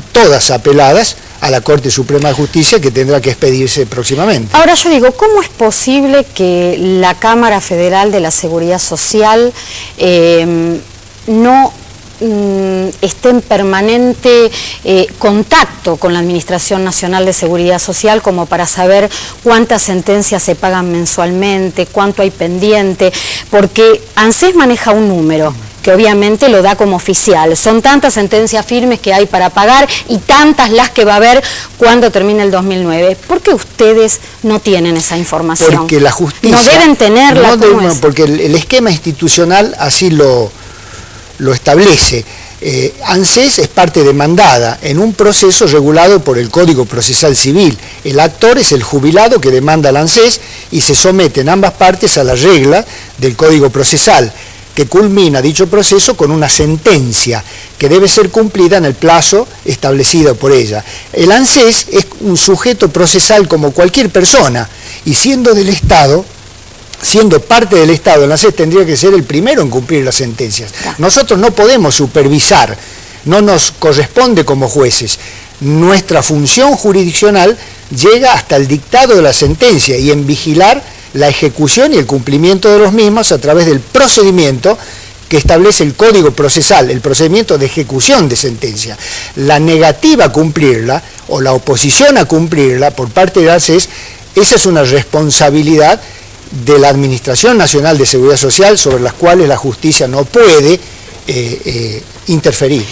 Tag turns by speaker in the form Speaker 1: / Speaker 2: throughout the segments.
Speaker 1: todas apeladas a la Corte Suprema de Justicia, que tendrá que expedirse próximamente.
Speaker 2: Ahora yo digo, ¿cómo es posible que la Cámara Federal de la Seguridad Social no esté en permanente contacto con la Administración Nacional de Seguridad Social como para saber cuántas sentencias se pagan mensualmente, cuánto hay pendiente? Porque ANSES maneja un número que obviamente lo da como oficial. Son tantas sentencias firmes que hay para pagar y tantas las que va a haber cuando termine el 2009. ¿Por qué ustedes no tienen esa información?
Speaker 1: Porque la justicia...
Speaker 2: No deben tenerla.
Speaker 1: No, porque el esquema institucional así lo establece. ANSES es parte demandada en un proceso regulado por el Código Procesal Civil. El actor es el jubilado que demanda al ANSES y se someten ambas partes a la regla del Código Procesal, que culmina dicho proceso con una sentencia que debe ser cumplida en el plazo establecido por ella. El ANSES es un sujeto procesal como cualquier persona, y siendo del Estado, siendo parte del Estado, el ANSES tendría que ser el primero en cumplir las sentencias. Nosotros no podemos supervisar, no nos corresponde como jueces. Nuestra función jurisdiccional llega hasta el dictado de la sentencia y en vigilar la ejecución y el cumplimiento de los mismos a través del procedimiento que establece el Código Procesal, el procedimiento de ejecución de sentencia. La negativa a cumplirla o la oposición a cumplirla por parte de ANSES, esa es una responsabilidad de la Administración Nacional de Seguridad Social sobre las cuales la justicia no puede interferir.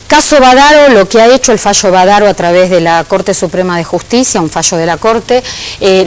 Speaker 2: Caso Badaro, lo que ha hecho el fallo Badaro a través de la Corte Suprema de Justicia, un fallo de la Corte,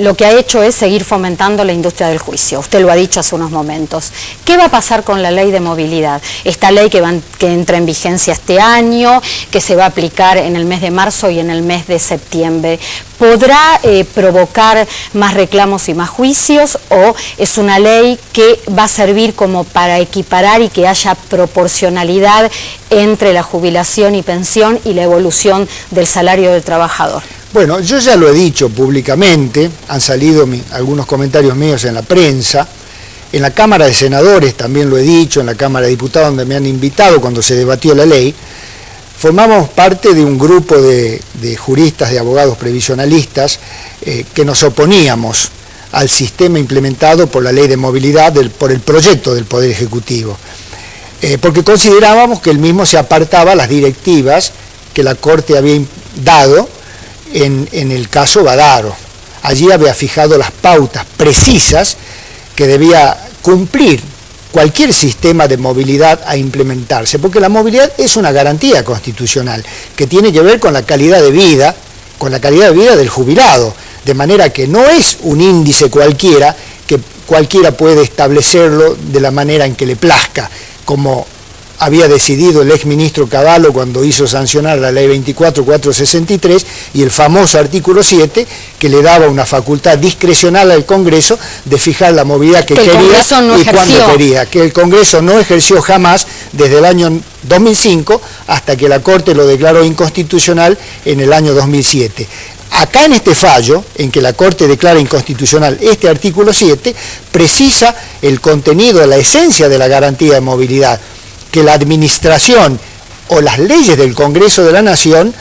Speaker 2: lo que ha hecho es seguir fomentando la industria del juicio. Usted lo ha dicho hace unos momentos. ¿Qué va a pasar con la ley de movilidad? Esta ley que entra en vigencia este año, que se va a aplicar en el mes de marzo y en el mes de septiembre. ¿Podrá provocar más reclamos y más juicios o es una ley que va a servir como para equiparar y que haya proporcionalidad entre la jubilación y pensión y la evolución del salario del trabajador?
Speaker 1: Bueno, yo ya lo he dicho públicamente, han salido algunos comentarios míos en la prensa, en la Cámara de Senadores también lo he dicho, en la Cámara de Diputados donde me han invitado cuando se debatió la ley. Formamos parte de un grupo de juristas, de abogados previsionalistas que nos oponíamos al sistema implementado por la ley de movilidad, por el proyecto del Poder Ejecutivo, porque considerábamos que el mismo se apartaba las directivas que la Corte había dado en el caso Badaro. Allí había fijado las pautas precisas que debía cumplir cualquier sistema de movilidad a implementarse, porque la movilidad es una garantía constitucional que tiene que ver con la calidad de vida, del jubilado, de manera que no es un índice cualquiera, que cualquiera puede establecerlo de la manera en que le plazca, como había decidido el exministro Cavallo cuando hizo sancionar la ley 24.463 y el famoso artículo 7 que le daba una facultad discrecional al Congreso de fijar la movilidad que quería y cuándo quería, que el Congreso no ejerció jamás desde el año 2005 hasta que la Corte lo declaró inconstitucional en el año 2007. Acá en este fallo, en que la Corte declara inconstitucional este artículo 7, precisa el contenido, la esencia de la garantía de movilidad, que la administración o las leyes del Congreso de la Nación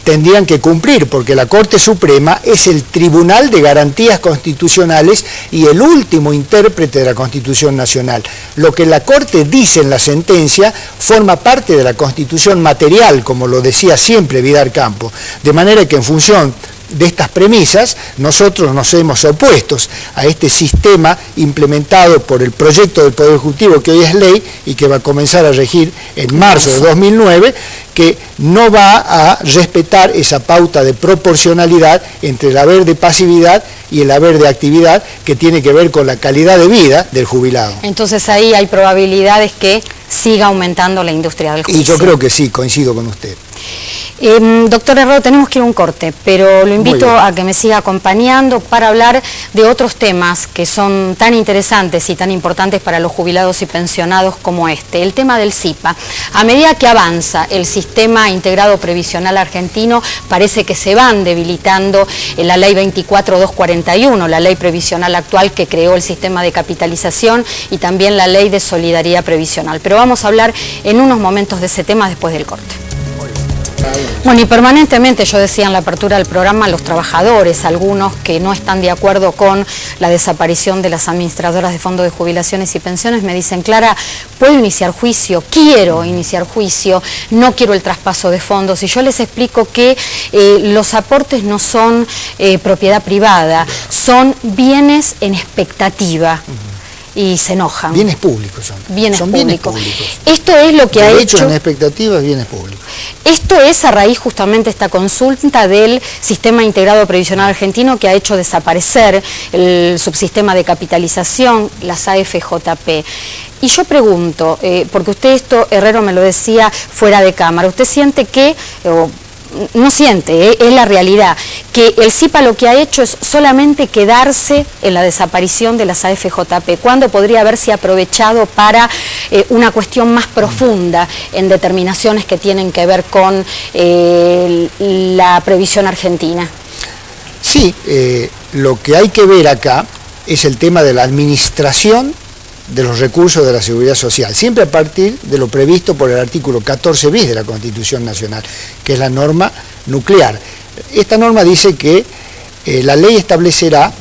Speaker 1: tendrían que cumplir, porque la Corte Suprema es el tribunal de garantías constitucionales y el último intérprete de la Constitución Nacional. Lo que la Corte dice en la sentencia forma parte de la Constitución material, como lo decía siempre Vidal Campos, de manera que en función de estas premisas, nosotros nos hemos opuesto a este sistema implementado por el proyecto del Poder Ejecutivo que hoy es ley y que va a comenzar a regir en marzo de 2009, que no va a respetar esa pauta de proporcionalidad entre el haber de pasividad y el haber de actividad que tiene que ver con la calidad de vida del jubilado.
Speaker 2: Entonces ahí hay probabilidades que siga aumentando la industria del juicio.
Speaker 1: Y yo creo que sí, coincido con usted.
Speaker 2: Doctor Herrero, tenemos que ir a un corte, pero lo invito a que me siga acompañando para hablar de otros temas que son tan interesantes y tan importantes para los jubilados y pensionados como este. El tema del CIPA. A medida que avanza el sistema integrado previsional argentino, parece que se van debilitando la ley 24.241, la ley previsional actual que creó el sistema de capitalización y también la ley de solidaridad previsional. Pero vamos a hablar en unos momentos de ese tema después del corte. Bueno, y permanentemente, yo decía en la apertura del programa, los trabajadores, algunos que no están de acuerdo con la desaparición de las administradoras de fondos de jubilaciones y pensiones, me dicen: Clara, puedo iniciar juicio, quiero iniciar juicio, no quiero el traspaso de fondos. Y yo les explico que los aportes no son propiedad privada, son bienes en expectativa. Y se enojan.
Speaker 1: Bienes públicos son.
Speaker 2: Bienes públicos.
Speaker 1: Públicos.
Speaker 2: Esto es lo que ha hecho...
Speaker 1: en expectativas, bienes públicos.
Speaker 2: Esto es a raíz justamente de esta consulta del Sistema Integrado Previsional Argentino, que ha hecho desaparecer el subsistema de capitalización, las AFJP. Y yo pregunto, porque usted esto, Herrero me lo decía fuera de cámara, ¿usted siente que... no siente, es la realidad, que el SIPA lo que ha hecho es solamente quedarse en la desaparición de las AFJP, cuando podría haberse aprovechado para una cuestión más profunda en determinaciones que tienen que ver con la previsión argentina?
Speaker 1: Sí, lo que hay que ver acá es el tema de la administración de los recursos de la Seguridad Social, siempre a partir de lo previsto por el artículo 14 bis de la Constitución Nacional, que es la norma nuclear. Esta norma dice que la ley establecerá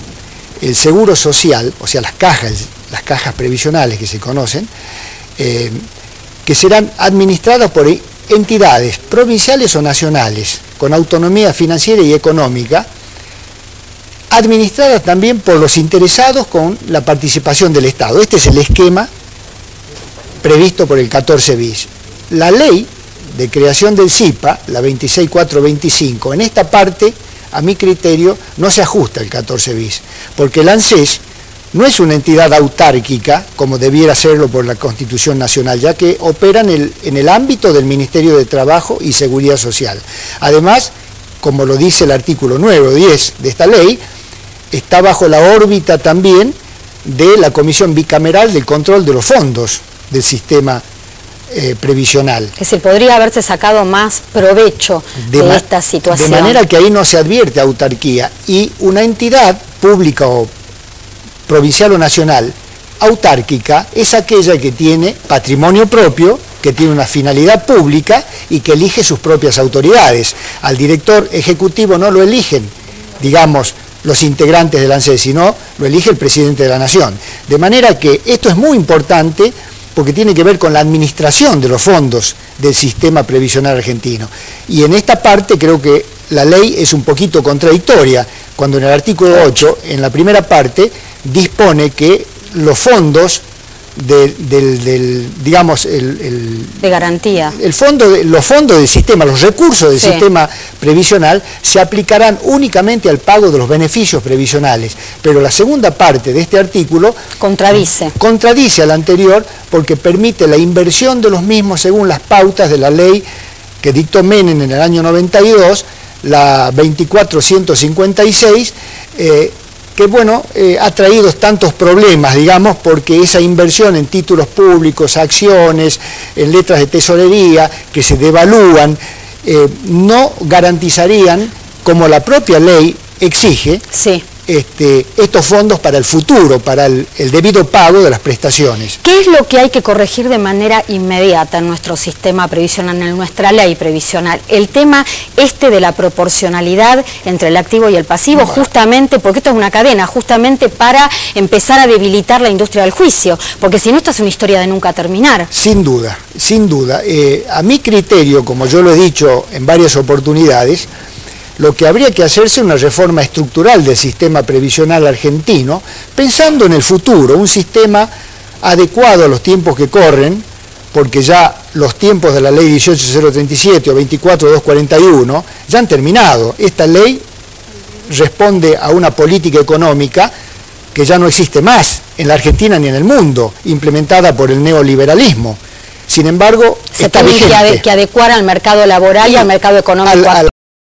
Speaker 1: el seguro social, o sea, las cajas previsionales que se conocen, que serán administradas por entidades provinciales o nacionales, con autonomía financiera y económica, administradas también por los interesados con la participación del Estado. Este es el esquema previsto por el 14 bis. La ley de creación del SIPA, la 26425, en esta parte, a mi criterio, no se ajusta el 14 bis, porque el ANSES no es una entidad autárquica, como debiera serlo por la Constitución Nacional, ya que opera en el ámbito del Ministerio de Trabajo y Seguridad Social. Además, como lo dice el artículo 9 o 10 de esta ley, está bajo la órbita también de la Comisión Bicameral del Control de los Fondos del Sistema Previsional. Es
Speaker 2: decir, podría haberse sacado más provecho de esta situación.
Speaker 1: De manera que ahí no se advierte autarquía, y una entidad pública o provincial o nacional autárquica es aquella que tiene patrimonio propio, que tiene una finalidad pública y que elige sus propias autoridades. Al director ejecutivo no lo eligen, digamos, los integrantes del ANSES, sino lo elige el presidente de la Nación. De manera que esto es muy importante porque tiene que ver con la administración de los fondos del sistema previsional argentino. Y en esta parte creo que la ley es un poquito contradictoria, cuando en el artículo 8, en la primera parte, dispone que los fondos digamos,
Speaker 2: de garantía.
Speaker 1: Los fondos del sistema, los recursos del sistema previsional se aplicarán únicamente al pago de los beneficios previsionales. Pero la segunda parte de este artículo contradice al anterior, porque permite la inversión de los mismos según las pautas de la ley que dictó Menem en el año 92, la 24156, que bueno, ha traído tantos problemas, digamos, porque esa inversión en títulos públicos, acciones, en letras de tesorería, que se devalúan, no garantizarían, como la propia ley exige, estos fondos para el futuro, para el debido pago de las prestaciones.
Speaker 2: ¿Qué es lo que hay que corregir de manera inmediata en nuestro sistema previsional, en nuestra ley previsional? El tema de la proporcionalidad entre el activo y el pasivo, justamente, porque esto es una cadena, justamente para empezar a debilitar la industria del juicio, porque si no, esta es una historia de nunca terminar.
Speaker 1: Sin duda, sin duda. A mi criterio, como yo lo he dicho en varias oportunidades, lo que habría que hacerse es una reforma estructural del sistema previsional argentino, pensando en el futuro, un sistema adecuado a los tiempos que corren, porque ya los tiempos de la ley 18037 o 24241 ya han terminado. Esta ley responde a una política económica que ya no existe más en la Argentina ni en el mundo, implementada por el neoliberalismo. Sin embargo,
Speaker 2: se tiene que adecuar al mercado laboral y al mercado económico actual.